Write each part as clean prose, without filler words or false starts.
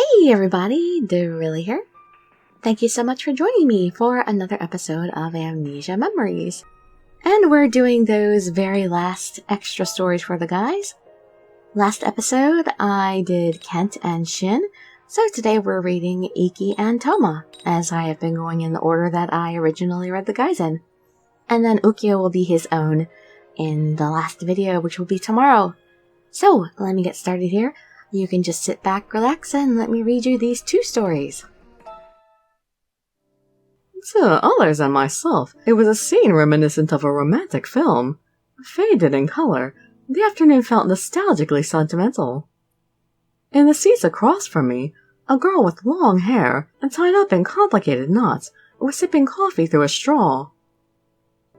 Hey everybody, Dirili here. Thank you so much for joining me for another episode of Amnesia Memories. And we're doing those very last extra stories for the guys. Last episode, I did Kent and Shin, so today we're reading Ikki and Toma, as I have been going in the order that I originally read the guys in. And then Ukiyo will be his own in the last video, which will be tomorrow. So, let me get started here. You can just sit back, relax, and let me read you these two stories. To others and myself, it was a scene reminiscent of a romantic film. Faded in color, the afternoon felt nostalgically sentimental. In the seats across from me, a girl with long hair and tied up in complicated knots was sipping coffee through a straw.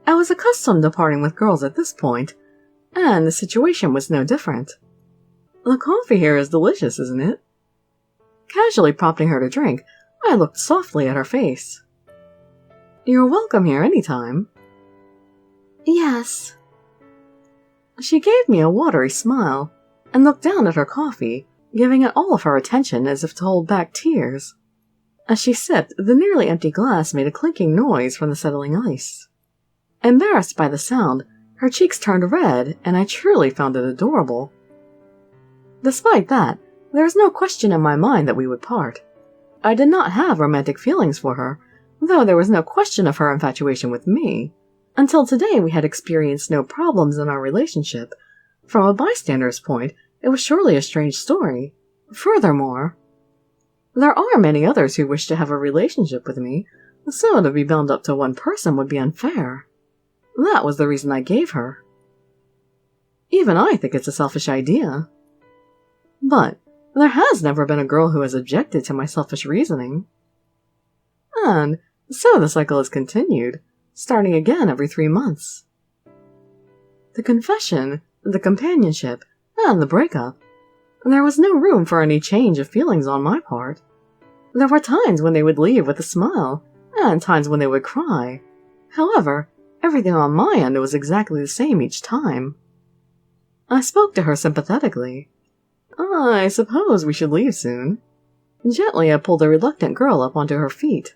I was accustomed to parting with girls at this point, and the situation was no different. The coffee here is delicious, isn't it? Casually prompting her to drink, I looked softly at her face. You're welcome here anytime. Yes. She gave me a watery smile and looked down at her coffee, giving it all of her attention as if to hold back tears. As she sipped, the nearly empty glass made a clinking noise from the settling ice. Embarrassed by the sound, her cheeks turned red, and I truly found it adorable. Despite that, there was no question in my mind that we would part. I did not have romantic feelings for her, though there was no question of her infatuation with me. Until today we had experienced no problems in our relationship. From a bystander's point, it was surely a strange story. Furthermore, there are many others who wish to have a relationship with me, so to be bound up to one person would be unfair. That was the reason I gave her. Even I think it's a selfish idea. But there has never been a girl who has objected to my selfish reasoning. And so the cycle has continued, starting again every 3 months. The confession, the companionship, and the breakup. There was no room for any change of feelings on my part. There were times when they would leave with a smile, and times when they would cry. However, everything on my end was exactly the same each time. I spoke to her sympathetically. I suppose we should leave soon. Gently I pulled the reluctant girl up onto her feet.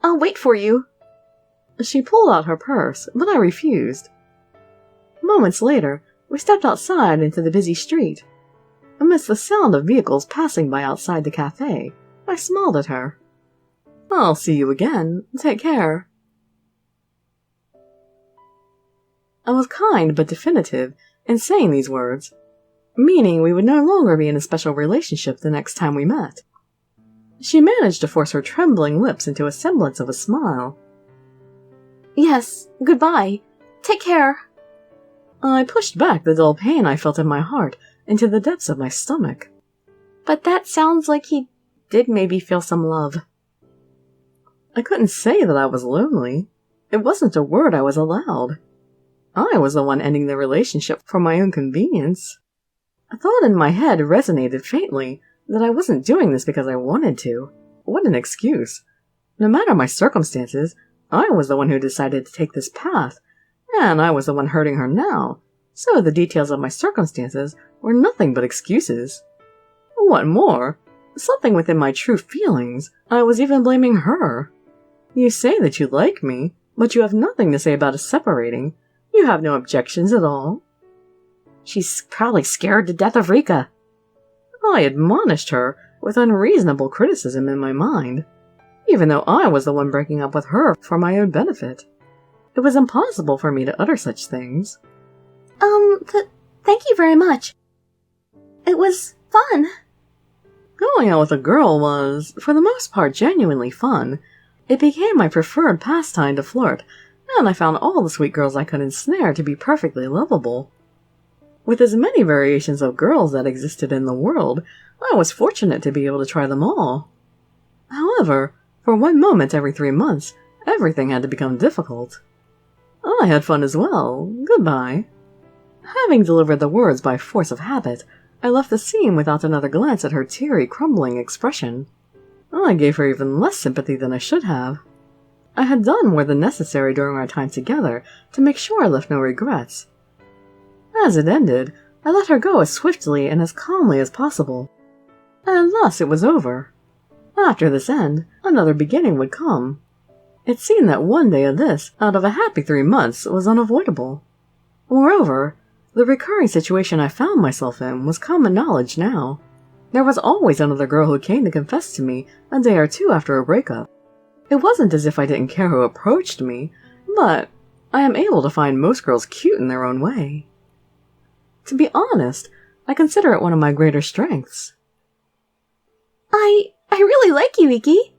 I'll wait for you. She pulled out her purse, but I refused. Moments later, we stepped outside into the busy street. Amidst the sound of vehicles passing by outside the cafe, I smiled at her. I'll see you again. Take care. I was kind but definitive in saying these words, meaning we would no longer be in a special relationship the next time we met. She managed to force her trembling lips into a semblance of a smile. Yes, goodbye. Take care. I pushed back the dull pain I felt in my heart into the depths of my stomach. But that sounds like he did maybe feel some love. I couldn't say that I was lonely. It wasn't a word I was allowed. I was the one ending the relationship for my own convenience. A thought in my head resonated faintly that I wasn't doing this because I wanted to. What an excuse. No matter my circumstances, I was the one who decided to take this path, and I was the one hurting her now, so the details of my circumstances were nothing but excuses. What more? Something within my true feelings, I was even blaming her. You say that you like me, but you have nothing to say about us separating. You have no objections at all. She's probably scared to death of Rika. I admonished her with unreasonable criticism in my mind, even though I was the one breaking up with her for my own benefit. It was impossible for me to utter such things. Thank you very much. It was fun. Going out with a girl was, for the most part, genuinely fun. It became my preferred pastime to flirt, and I found all the sweet girls I could ensnare to be perfectly lovable. With as many variations of girls that existed in the world, I was fortunate to be able to try them all. However, for one moment every 3 months, everything had to become difficult. I had fun as well. Goodbye. Having delivered the words by force of habit, I left the scene without another glance at her teary, crumbling expression. I gave her even less sympathy than I should have. I had done more than necessary during our time together to make sure I left no regrets. As it ended, I let her go as swiftly and as calmly as possible. and thus it was over. After this end, another beginning would come. It seemed that one day of this, out of a happy 3 months, was unavoidable. Moreover, the recurring situation I found myself in was common knowledge now. There was always another girl who came to confess to me a day or two after a breakup. It wasn't as if I didn't care who approached me, but I am able to find most girls cute in their own way. To be honest, I consider it one of my greater strengths. I really like you, Ikki.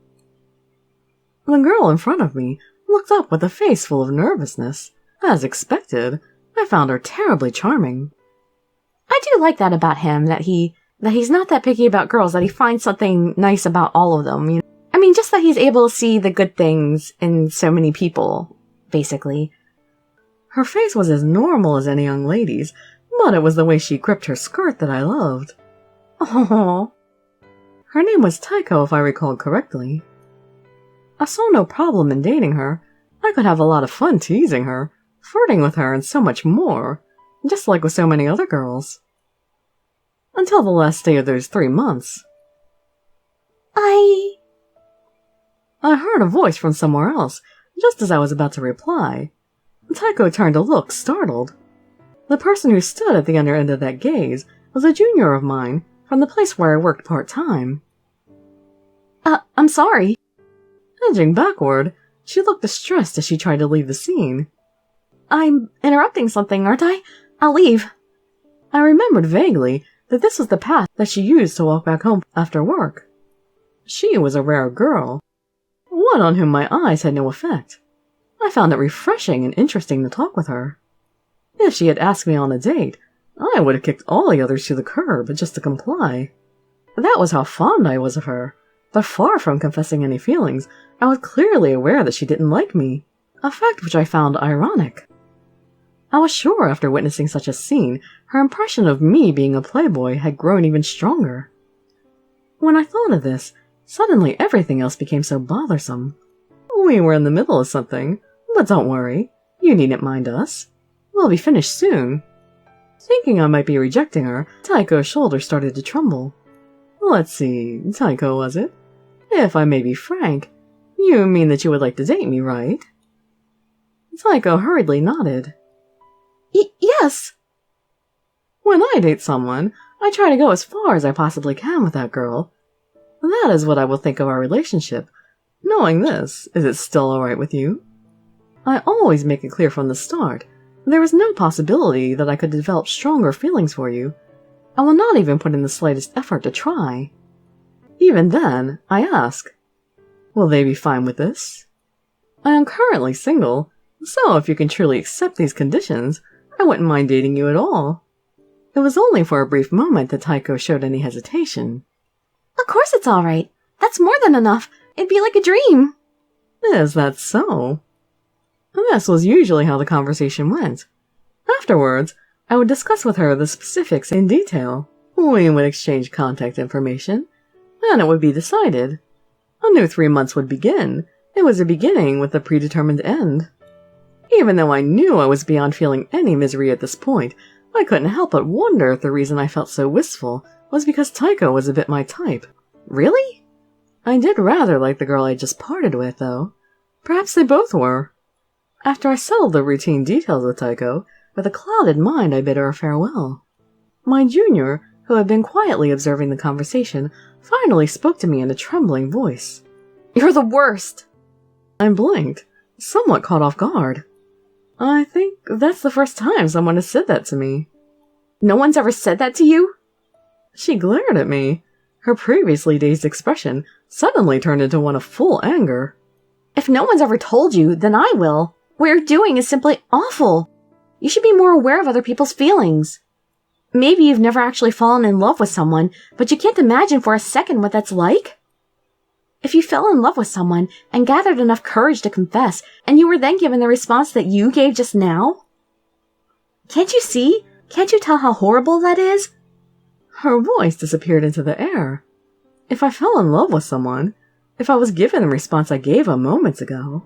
The girl in front of me looked up with a face full of nervousness. As expected, I found her terribly charming. I do like that about him, that he's not that picky about girls, that he finds something nice about all of them. I mean, just that he's able to see the good things in so many people, basically. Her face was as normal as any young lady's, but it was the way she gripped her skirt that I loved. Oh. Her name was Taiko, if I recalled correctly. I saw no problem in dating her. I could have a lot of fun teasing her, flirting with her, and so much more, just like with so many other girls. Until the last day of those 3 months. I heard a voice from somewhere else, just as I was about to reply. Taiko turned to look, startled. The person who stood at the other end of that gaze was a junior of mine, from the place where I worked part-time. I'm sorry. Edging backward, she looked distressed as she tried to leave the scene. I'm interrupting something, aren't I? I'll leave. I remembered vaguely that this was the path that she used to walk back home after work. She was a rare girl, one on whom my eyes had no effect. I found it refreshing and interesting to talk with her. If she had asked me on a date, I would have kicked all the others to the curb just to comply. That was how fond I was of her, but far from confessing any feelings, I was clearly aware that she didn't like me, a fact which I found ironic. I was sure after witnessing such a scene, her impression of me being a playboy had grown even stronger. When I thought of this, suddenly everything else became so bothersome. We were in the middle of something, but don't worry, you needn't mind us. We'll be finished soon. Thinking I might be rejecting her, Taiko's shoulders started to tremble. Let's see, Taiko, was it? If I may be frank, you mean that you would like to date me, right? Taiko hurriedly nodded. Yes. When I date someone, I try to go as far as I possibly can with that girl. That is what I will think of our relationship. Knowing this, is it still alright with you? I always make it clear from the start. There is no possibility that I could develop stronger feelings for you. I will not even put in the slightest effort to try. Even then, I ask, will they be fine with this? I am currently single, so if you can truly accept these conditions, I wouldn't mind dating you at all. It was only for a brief moment that Taiko showed any hesitation. Of course it's all right. That's more than enough. It'd be like a dream. Is that so? This was usually how the conversation went. Afterwards, I would discuss with her the specifics in detail. We would exchange contact information, and it would be decided. A new 3 months would begin. It was a beginning with a predetermined end. Even though I knew I was beyond feeling any misery at this point, I couldn't help but wonder if the reason I felt so wistful was because Taiko was a bit my type. Really? I did rather like the girl I just parted with, though. Perhaps they both were. After I settled the routine details with Taiko, with a clouded mind I bid her farewell. My junior, who had been quietly observing the conversation, finally spoke to me in a trembling voice. You're the worst. I blinked, somewhat caught off guard. I think that's the first time someone has said that to me. No one's ever said that to you? She glared at me. Her previously dazed expression suddenly turned into one of full anger. If no one's ever told you, then I will. What you're doing is simply awful. You should be more aware of other people's feelings. Maybe you've never actually fallen in love with someone, but you can't imagine for a second what that's like. If you fell in love with someone and gathered enough courage to confess, and you were then given the response that you gave just now, can't you see? Can't you tell how horrible that is? Her voice disappeared into the air. If I fell in love with someone, if I was given the response I gave a moment ago.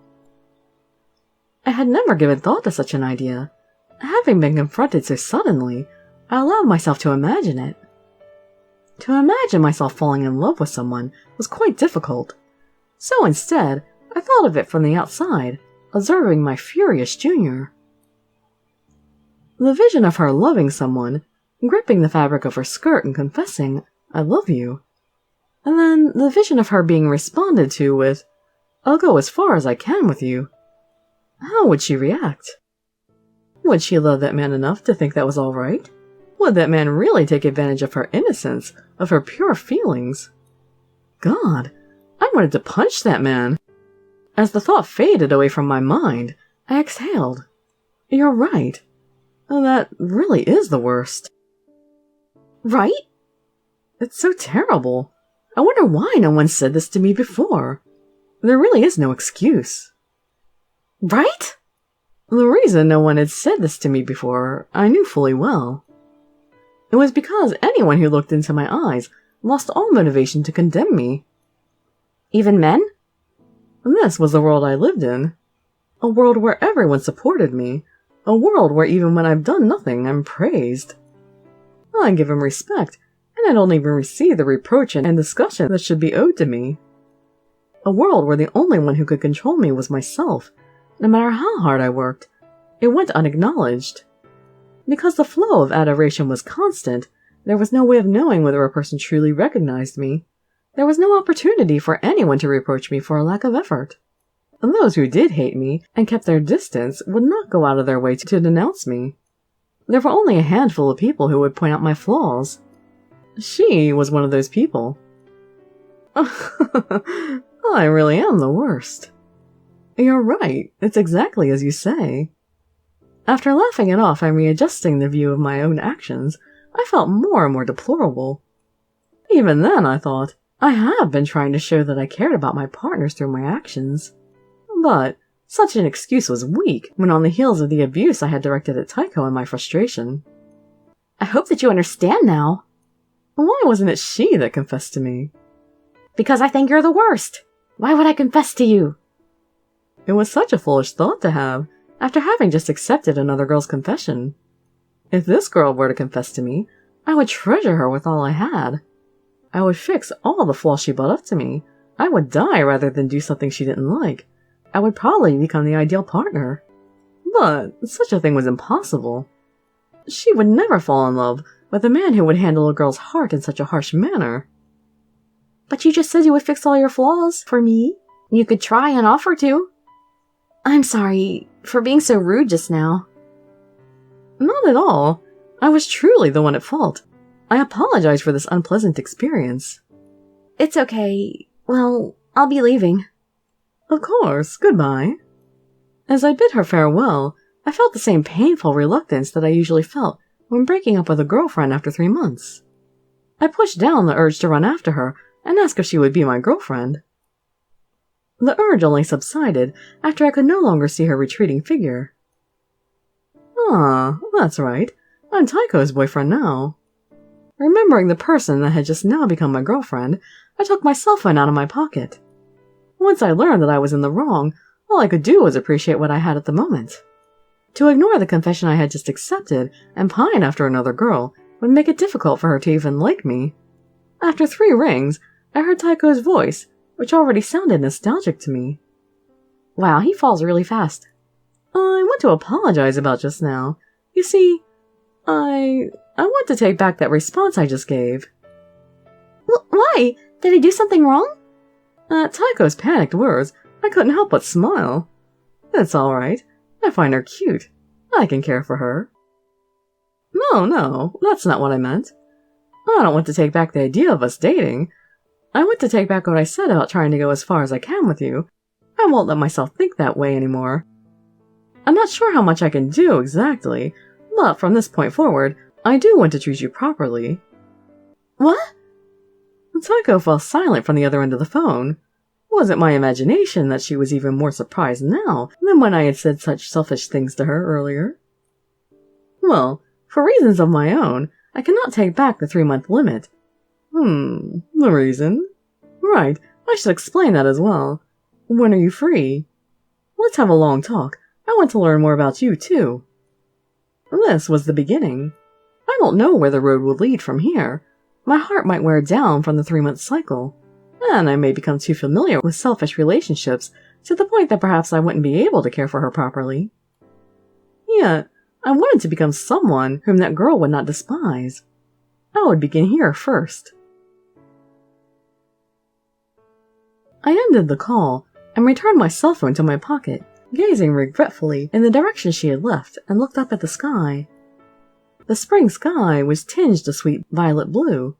I had never given thought to such an idea. Having been confronted so suddenly, I allowed myself to imagine it. To imagine myself falling in love with someone was quite difficult. So instead, I thought of it from the outside, observing my furious junior. The vision of her loving someone, gripping the fabric of her skirt and confessing, "I love you." And then the vision of her being responded to with, "I'll go as far as I can with you." How would she react? Would she love that man enough to think that was all right? Would that man really take advantage of her innocence, of her pure feelings? God, I wanted to punch that man. As the thought faded away from my mind, I exhaled. You're right. That really is the worst. Right? It's so terrible. I wonder why no one said this to me before. There really is no excuse. Right? The reason no one had said this to me before, I knew fully well. It was because anyone who looked into my eyes lost all motivation to condemn me. Even men? This was the world I lived in. A world where everyone supported me. A world where even when I've done nothing, I'm praised. I give him respect, and I don't even receive the reproach and discussion that should be owed to me. A world where the only one who could control me was myself. No matter how hard I worked, it went unacknowledged. Because the flow of adoration was constant, there was no way of knowing whether a person truly recognized me. There was no opportunity for anyone to reproach me for a lack of effort. And those who did hate me and kept their distance would not go out of their way to denounce me. There were only a handful of people who would point out my flaws. She was one of those people. I really am the worst. You're right, it's exactly as you say. After laughing it off and readjusting the view of my own actions, I felt more and more deplorable. Even then, I thought, I have been trying to show that I cared about my partners through my actions. But such an excuse was weak when on the heels of the abuse I had directed at Taiko and my frustration. I hope that you understand now. Why wasn't it she that confessed to me? Because I think you're the worst. Why would I confess to you? It was such a foolish thought to have, after having just accepted another girl's confession. If this girl were to confess to me, I would treasure her with all I had. I would fix all the flaws she brought up to me. I would die rather than do something she didn't like. I would probably become the ideal partner. But such a thing was impossible. She would never fall in love with a man who would handle a girl's heart in such a harsh manner. But you just said you would fix all your flaws for me. You could try and offer to. I'm sorry for being so rude just now. Not at all. I was truly the one at fault. I apologize for this unpleasant experience. It's okay. Well, I'll be leaving. Of course. Goodbye. As I bid her farewell, I felt the same painful reluctance that I usually felt when breaking up with a girlfriend after 3 months. I pushed down the urge to run after her and ask if she would be my girlfriend. The urge only subsided after I could no longer see her retreating figure. Ah, that's right. I'm Taiko's boyfriend now. Remembering the person that had just now become my girlfriend, I took my cell phone out of my pocket. Once I learned that I was in the wrong, all I could do was appreciate what I had at the moment. To ignore the confession I had just accepted and pine after another girl would make it difficult for her to even like me. After 3 rings, I heard Taiko's voice, which already sounded nostalgic to me. Wow, he falls really fast. I want to apologize about just now. You see, I want to take back that response I just gave. Why? Did I do something wrong? At Taiko's panicked words, I couldn't help but smile. It's all right. I find her cute. I can care for her. No, that's not what I meant. I don't want to take back the idea of us dating. I want to take back what I said about trying to go as far as I can with you. I won't let myself think that way anymore. I'm not sure how much I can do exactly, but from this point forward, I do want to treat you properly. What? Taiko fell silent from the other end of the phone. Was it my imagination that she was even more surprised now than when I had said such selfish things to her earlier? Well, for reasons of my own, I cannot take back the 3-month limit. The reason? Right, I should explain that as well. When are you free? Let's have a long talk. I want to learn more about you, too. This was the beginning. I don't know where the road will lead from here. my heart might wear down from the 3-month cycle, and I may become too familiar with selfish relationships to the point that perhaps I wouldn't be able to care for her properly. Yet, I wanted to become someone whom that girl would not despise. I would begin here first. I ended the call and returned my cell phone to my pocket, gazing regretfully in the direction she had left, and looked up at the sky. The spring sky was tinged a sweet violet blue,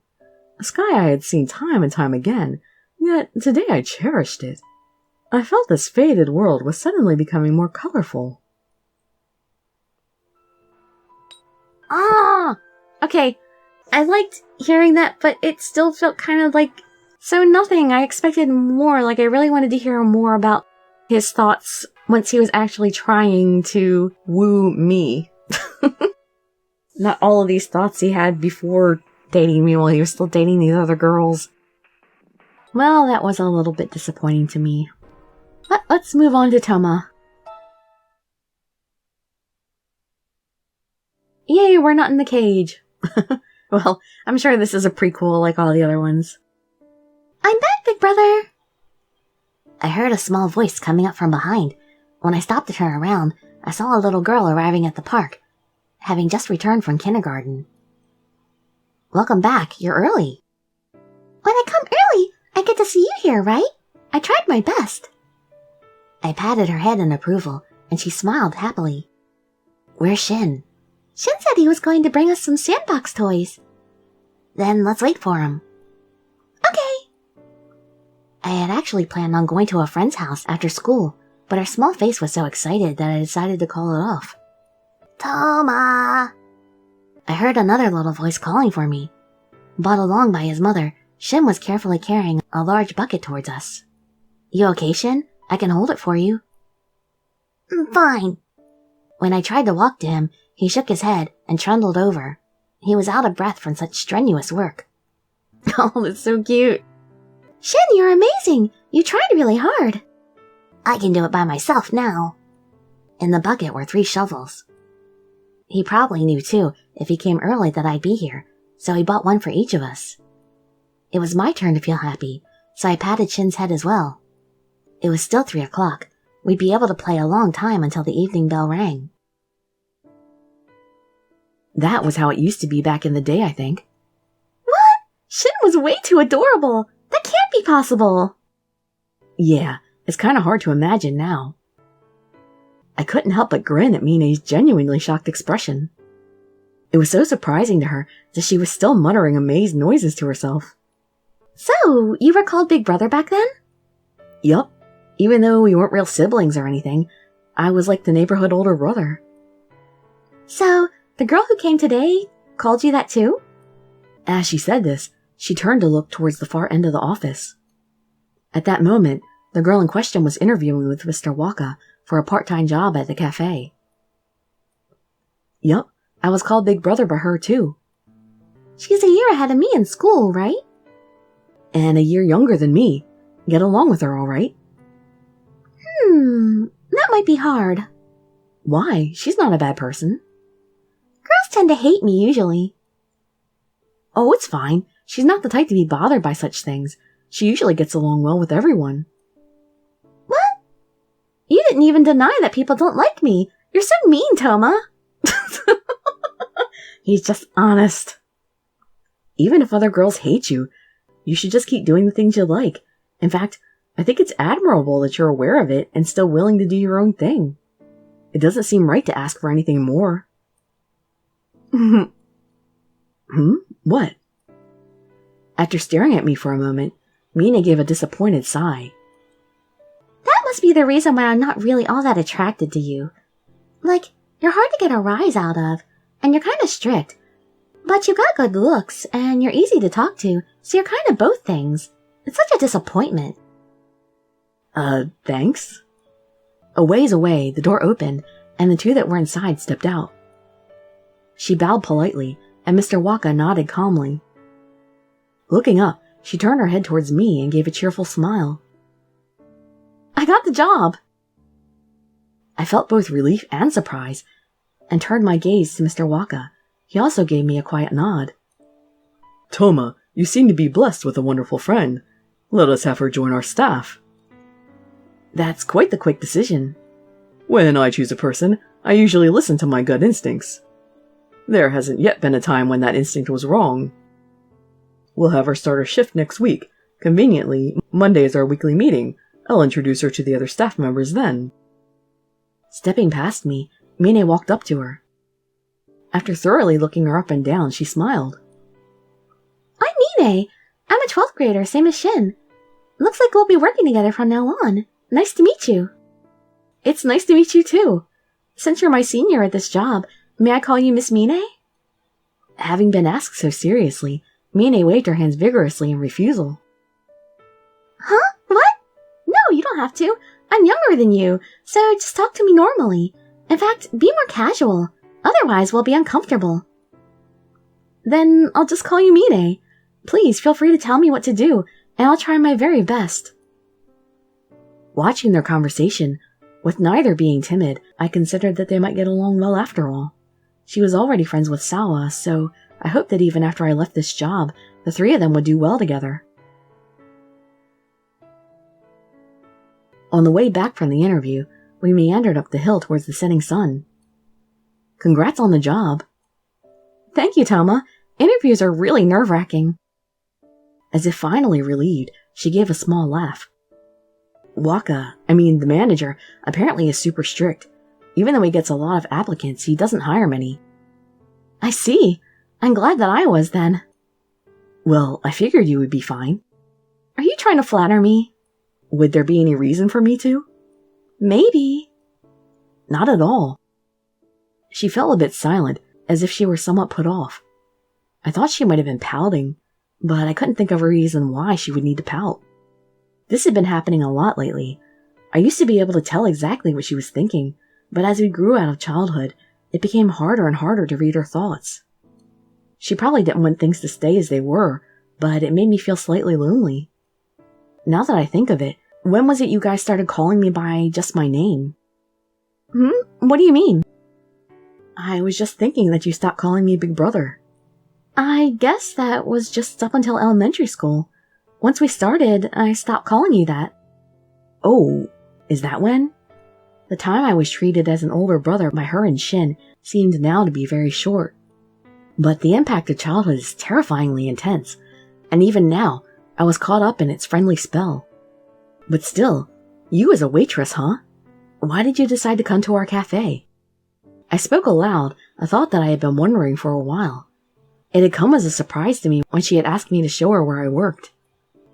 a sky I had seen time and time again, yet today I cherished it. I felt this faded world was suddenly becoming more colorful. Ah! Okay, I liked hearing that, but it still felt kind of like so nothing. I expected more. Like, I really wanted to hear more about his thoughts once he was actually trying to woo me. Not all of these thoughts he had before dating me while he was still dating these other girls. Well, that was a little bit disappointing to me. But let's move on to Toma. Yay, we're not in the cage. Well, I'm sure this is a prequel like all the other ones. I'm back, big brother! I heard a small voice coming up from behind. When I stopped to turn around, I saw a little girl arriving at the park, having just returned from kindergarten. Welcome back, you're early. When I come early, I get to see you here, right? I tried my best. I patted her head in approval, and she smiled happily. Where's Shin? Shin said he was going to bring us some sandbox toys. Then let's wait for him. Okay. I had actually planned on going to a friend's house after school, but her small face was so excited that I decided to call it off. Toma! I heard another little voice calling for me. Brought along by his mother, Shin was carefully carrying a large bucket towards us. You okay, Shin? I can hold it for you. Fine. When I tried to walk to him, he shook his head and trundled over. He was out of breath from such strenuous work. Oh, that's so cute. Shin, you're amazing. You tried really hard. I can do it by myself now. In the bucket were 3 shovels. He probably knew, too, if he came early that I'd be here, so he bought one for each of us. It was my turn to feel happy, so I patted Shin's head as well. It was still 3 o'clock. We'd be able to play a long time until the evening bell rang. That was how it used to be back in the day, I think. What? Shin was way too adorable. That can't be possible. Yeah, it's kind of hard to imagine now. I couldn't help but grin at Mine's genuinely shocked expression. It was so surprising to her that she was still muttering amazed noises to herself. So, you were called Big Brother back then? Yup. Even though we weren't real siblings or anything, I was like the neighborhood older brother. So, the girl who came today called you that too? As she said this, she turned to look towards the far end of the office. At that moment, the girl in question was interviewing with Mr. Waka for a part-time job at the cafe. Yup, I was called Big Brother by her too. She's a year ahead of me in school, right? And a year younger than me. Get along with her, all right? That might be hard. Why? She's not a bad person. Girls tend to hate me usually. Oh, it's fine. She's not the type to be bothered by such things. She usually gets along well with everyone. What? You didn't even deny that people don't like me. You're so mean, Toma. He's just honest. Even if other girls hate you, you should just keep doing the things you like. In fact, I think it's admirable that you're aware of it and still willing to do your own thing. It doesn't seem right to ask for anything more. What? After staring at me for a moment, Mina gave a disappointed sigh. That must be the reason why I'm not really all that attracted to you. Like, you're hard to get a rise out of, and you're kind of strict. But you got good looks, and you're easy to talk to, so you're kind of both things. It's such a disappointment. Thanks? A ways away, the door opened, and the 2 that were inside stepped out. She bowed politely, and Mr. Waka nodded calmly. Looking up, she turned her head towards me and gave a cheerful smile. I got the job! I felt both relief and surprise, and turned my gaze to Mr. Waka. He also gave me a quiet nod. Toma, You seem to be blessed with a wonderful friend. Let us have her join our staff. That's quite the quick decision. When I choose a person, I usually listen to my gut instincts. There hasn't yet been a time when that instinct was wrong. We'll have her start her shift next week. Conveniently, Monday is our weekly meeting. I'll introduce her to the other staff members then. Stepping past me, Mine walked up to her. After thoroughly looking her up and down, she smiled. I'm Mine. I'm a 12th grader, same as Shin. Looks like we'll be working together from now on. Nice to meet you. It's nice to meet you too. Since you're my senior at this job, may I call you Miss Mine? Having been asked so seriously, Mine waved her hands vigorously in refusal. Huh? What? No, you don't have to. I'm younger than you, so just talk to me normally. In fact, be more casual. Otherwise, we'll be uncomfortable. Then I'll just call you Mine. Please feel free to tell me what to do, and I'll try my very best. Watching their conversation, with neither being timid, I considered that they might get along well after all. She was already friends with Sawa, so I hoped that even after I left this job, the three of them would do well together. On the way back from the interview, we meandered up the hill towards the setting sun. Congrats on the job. Thank you, Toma. Interviews are really nerve-wracking. As if finally relieved, she gave a small laugh. The manager, apparently is super strict. Even though he gets a lot of applicants, he doesn't hire many. I see. I'm glad that I was then. Well, I figured you would be fine. Are you trying to flatter me? Would there be any reason for me to? Maybe. Not at all. She fell a bit silent, as if she were somewhat put off. I thought she might have been pouting, but I couldn't think of a reason why she would need to pout. This had been happening a lot lately. I used to be able to tell exactly what she was thinking, but as we grew out of childhood, it became harder and harder to read her thoughts. She probably didn't want things to stay as they were, but it made me feel slightly lonely. Now that I think of it, when was it you guys started calling me by just my name? What do you mean? I was just thinking that you stopped calling me Big Brother. I guess that was just up until elementary school. Once we started, I stopped calling you that. Oh, is that when? The time I was treated as an older brother by her and Shin seemed now to be very short. But the impact of childhood is terrifyingly intense, and even now, I was caught up in its friendly spell. But still, you as a waitress, huh? Why did you decide to come to our cafe? I spoke aloud, a thought that I had been wondering for a while. It had come as a surprise to me when she had asked me to show her where I worked.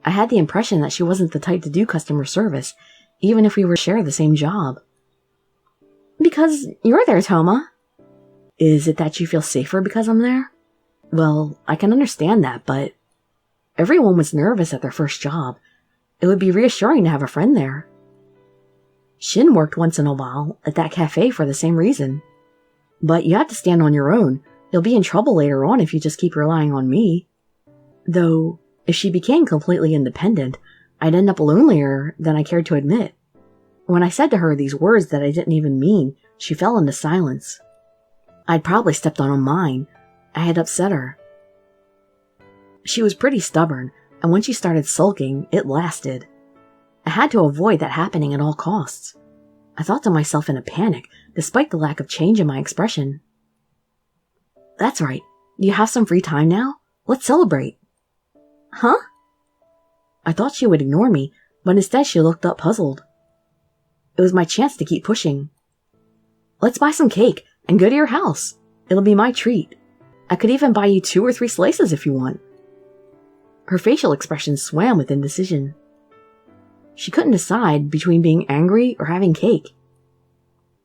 I had the impression that she wasn't the type to do customer service, even if we were to share the same job. Because you're there, Toma. Is it that you feel safer because I'm there? Well, I can understand that, but everyone was nervous at their first job. It would be reassuring to have a friend there. Shin worked once in a while at that cafe for the same reason. But you have to stand on your own. You'll be in trouble later on if you just keep relying on me. Though, if she became completely independent, I'd end up lonelier than I cared to admit. When I said to her these words that I didn't even mean, she fell into silence. I'd probably stepped on a mine. I had upset her. She was pretty stubborn, and when she started sulking, it lasted. I had to avoid that happening at all costs. I thought to myself in a panic, despite the lack of change in my expression. That's right. Do you have some free time now? Let's celebrate. Huh? I thought she would ignore me, but instead she looked up puzzled. It was my chance to keep pushing. Let's buy some cake and go to your house. It'll be my treat. I could even buy you 2 or 3 slices if you want. Her facial expression swam with indecision. She couldn't decide between being angry or having cake.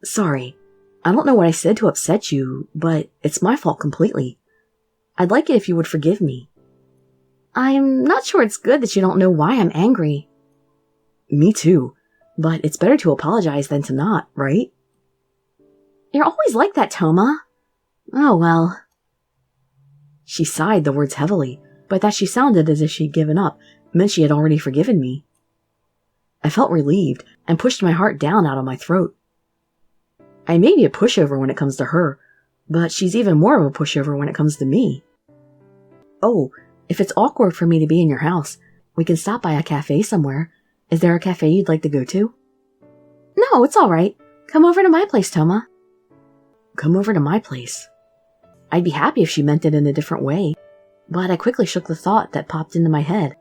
Sorry, I don't know what I said to upset you, but it's my fault completely. I'd like it if you would forgive me. I'm not sure it's good that you don't know why I'm angry. Me too, but it's better to apologize than to not, right? You're always like that, Toma. Oh well. She sighed the words heavily, but that she sounded as if she'd given up meant she had already forgiven me. I felt relieved and pushed my heart down out of my throat. I may be a pushover when it comes to her, but she's even more of a pushover when it comes to me. Oh, If it's awkward for me to be in your house, we can stop by a cafe somewhere. Is there a cafe you'd like to go to? No, it's all right. Come over to my place, Toma. Come over to my place. I'd be happy if she meant it in a different way, but I quickly shook the thought that popped into my head.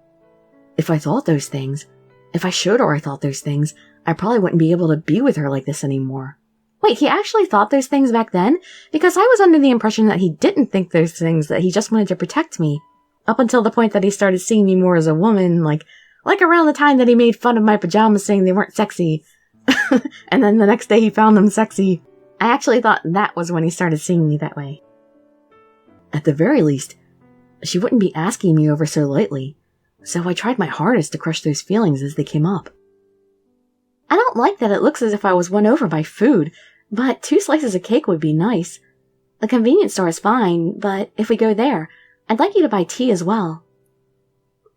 If I thought those things, if I showed her I thought those things, I probably wouldn't be able to be with her like this anymore. Wait, he actually thought those things back then? Because I was under the impression that he didn't think those things, that he just wanted to protect me. Up until the point that he started seeing me more as a woman, like around the time that he made fun of my pajamas saying they weren't sexy. And then the next day he found them sexy. I actually thought that was when he started seeing me that way. At the very least, she wouldn't be asking me over so lightly, so I tried my hardest to crush those feelings as they came up. I don't like that it looks as if I was won over by food, but 2 slices of cake would be nice. The convenience store is fine, but if we go there, I'd like you to buy tea as well.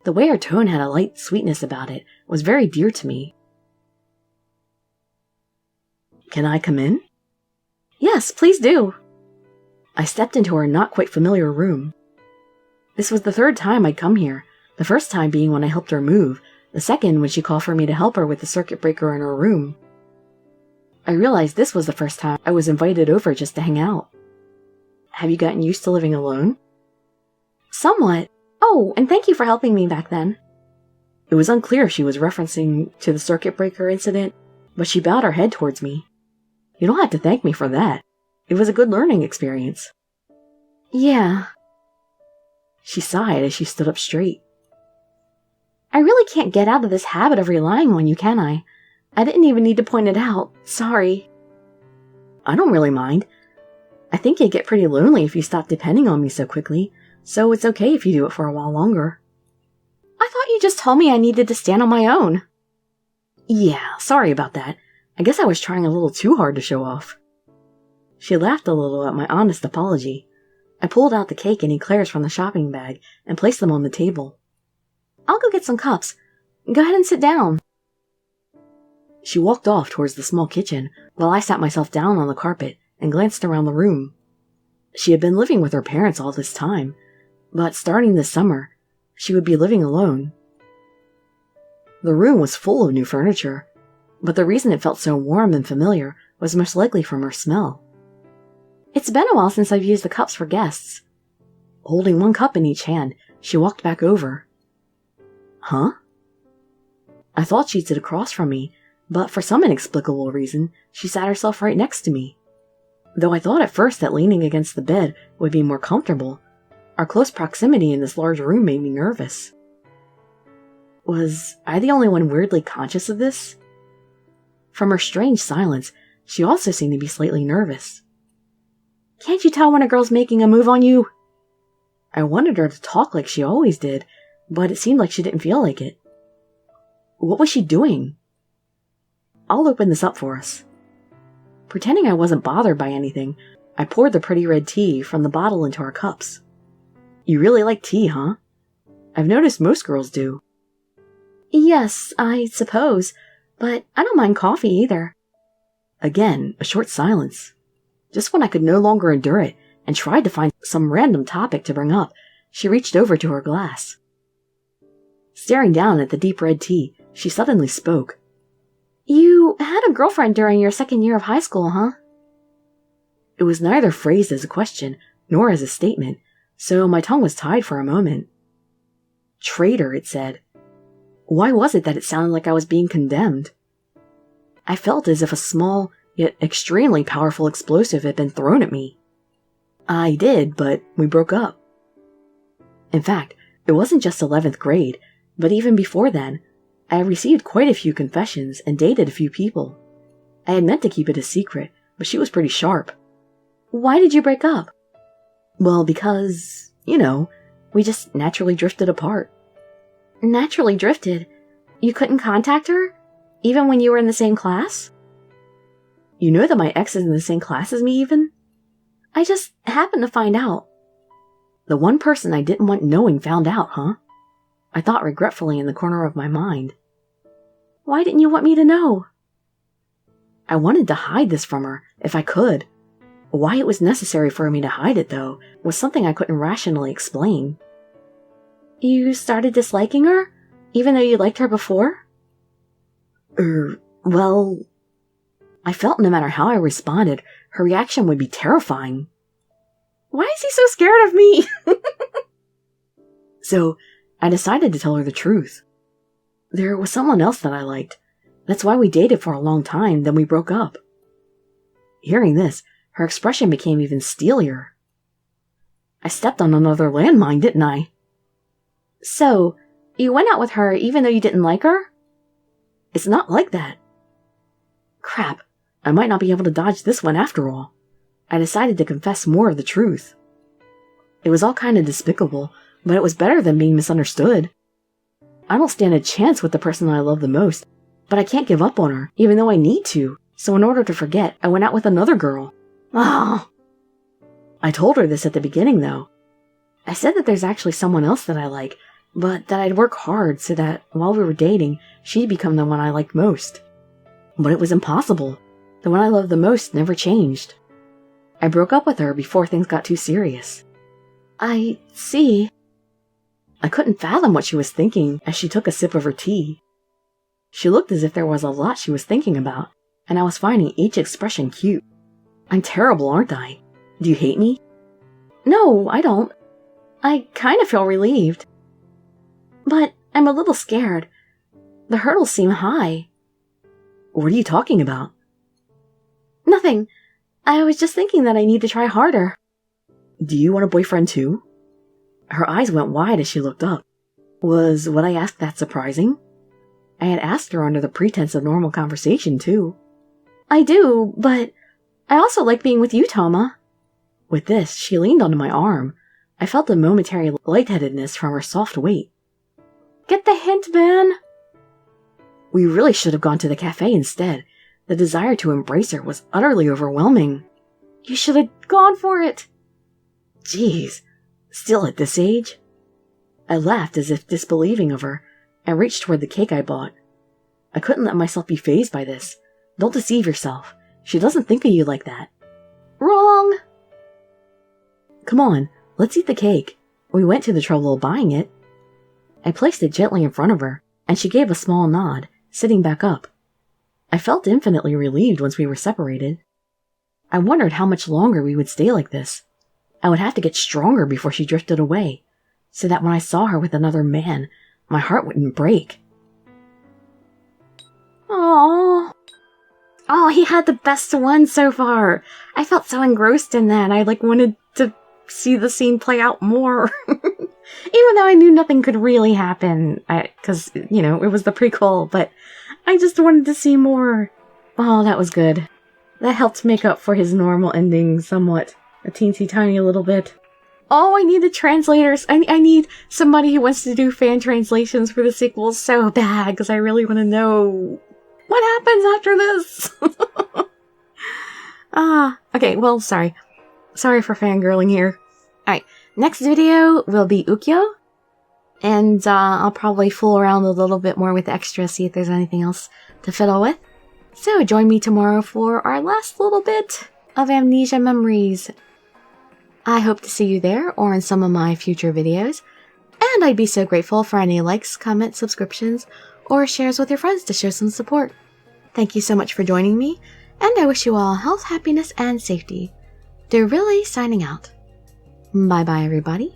The way her tone had a light sweetness about it was very dear to me. Can I come in? Yes, please do. I stepped into her not quite familiar room. This was the 3rd time I'd come here, the first time being when I helped her move, the second when she called for me to help her with the circuit breaker in her room. I realized this was the first time I was invited over just to hang out. Have you gotten used to living alone? Somewhat. Oh, and thank you for helping me back then. It was unclear if she was referencing to the circuit breaker incident, but she bowed her head towards me. You don't have to thank me for that. It was a good learning experience. Yeah. She sighed as she stood up straight. I really can't get out of this habit of relying on you, can I? I didn't even need to point it out. Sorry. I don't really mind. I think you'd get pretty lonely if you stopped depending on me so quickly, so it's okay if you do it for a while longer. I thought you just told me I needed to stand on my own. Yeah, sorry about that. I guess I was trying a little too hard to show off. She laughed a little at my honest apology. I pulled out the cake and eclairs from the shopping bag and placed them on the table. I'll go get some cups. Go ahead and sit down. She walked off towards the small kitchen while I sat myself down on the carpet and glanced around the room. She had been living with her parents all this time, but starting this summer, she would be living alone. The room was full of new furniture, but the reason it felt so warm and familiar was most likely from her smell. It's been a while since I've used the cups for guests. Holding 1 cup in each hand, she walked back over. Huh? I thought she'd sit across from me, but for some inexplicable reason, she sat herself right next to me. Though I thought at first that leaning against the bed would be more comfortable, our close proximity in this large room made me nervous. Was I the only one weirdly conscious of this? From her strange silence, she also seemed to be slightly nervous. Can't you tell when a girl's making a move on you? I wanted her to talk like she always did, but it seemed like she didn't feel like it. What was she doing? I'll open this up for us. Pretending I wasn't bothered by anything, I poured the pretty red tea from the bottle into our cups. You really like tea, huh? I've noticed most girls do. Yes, I suppose, but I don't mind coffee either. Again, a short silence. Just when I could no longer endure it and tried to find some random topic to bring up, she reached over to her glass. Staring down at the deep red tea, she suddenly spoke. You had a girlfriend during your 2nd year of high school, huh? It was neither phrased as a question nor as a statement, so my tongue was tied for a moment. Traitor, it said. Why was it that it sounded like I was being condemned? I felt as if a small, yet extremely powerful explosive had been thrown at me. I did, but we broke up. In fact, it wasn't just 11th grade, but even before then, I had received quite a few confessions and dated a few people. I had meant to keep it a secret, but she was pretty sharp. Why did you break up? Well, because, we just naturally drifted apart. Naturally drifted? You couldn't contact her? Even when you were in the same class? You know that my ex is in the same class as me even? I just happened to find out. The one person I didn't want knowing found out, huh? I thought regretfully in the corner of my mind. Why didn't you want me to know? I wanted to hide this from her, if I could. Why it was necessary for me to hide it, though, was something I couldn't rationally explain. You started disliking her, even though you liked her before? Well, I felt no matter how I responded, her reaction would be terrifying. Why is he so scared of me? So, I decided to tell her the truth. There was someone else that I liked. That's why we dated for a long time, then we broke up. Hearing this, her expression became even steelier. I stepped on another landmine, didn't I? So, you went out with her even though you didn't like her? It's not like that. Crap, I might not be able to dodge this one after all. I decided to confess more of the truth. It was all kind of despicable, but it was better than being misunderstood. I don't stand a chance with the person I love the most, but I can't give up on her, even though I need to. So in order to forget, I went out with another girl. Oh. I told her this at the beginning, though. I said that there's actually someone else that I like, but that I'd work hard so that while we were dating, she'd become the one I liked most. But it was impossible. The one I loved the most never changed. I broke up with her before things got too serious. I see. I couldn't fathom what she was thinking as she took a sip of her tea. She looked as if there was a lot she was thinking about, and I was finding each expression cute. I'm terrible, aren't I? Do you hate me? No, I don't. I kind of feel relieved. But I'm a little scared. The hurdles seem high. What are you talking about? Nothing. I was just thinking that I need to try harder. Do you want a boyfriend too? Her eyes went wide as she looked up. Was what I asked that surprising? I had asked her under the pretense of normal conversation too. I do, but I also like being with you, Toma. With this, she leaned onto my arm. I felt a momentary lightheadedness from her soft weight. Get the hint, man! We really should have gone to the cafe instead. The desire to embrace her was utterly overwhelming. You should have gone for it. Jeez, still at this age? I laughed as if disbelieving of her, and reached toward the cake I bought. I couldn't let myself be fazed by this. Don't deceive yourself. She doesn't think of you like that. Wrong! Come on, let's eat the cake. We went to the trouble of buying it. I placed it gently in front of her, and she gave a small nod, sitting back up. I felt infinitely relieved once we were separated. I wondered how much longer we would stay like this. I would have to get stronger before she drifted away, so that when I saw her with another man, my heart wouldn't break. Aww. Oh, he had the best one so far. I felt so engrossed in that. I wanted to see the scene play out more. Even though I knew nothing could really happen. Because, it was the prequel, but I just wanted to see more. Oh, that was good. That helped make up for his normal ending somewhat. A teensy tiny little bit. Oh, I need the translators. I need somebody who wants to do fan translations for the sequels so bad, because I really want to know what happens after this. Okay, well, sorry. Sorry for fangirling here. Alright, next video will be Ukyo. And I'll probably fool around a little bit more with extras, see if there's anything else to fiddle with. So join me tomorrow for our last little bit of Amnesia memories. I hope to see you there or in some of my future videos. And I'd be so grateful for any likes, comments, subscriptions, or shares with your friends to show some support. Thank you so much for joining me, and I wish you all health, happiness, and safety. Dirili signing out. Bye bye, everybody.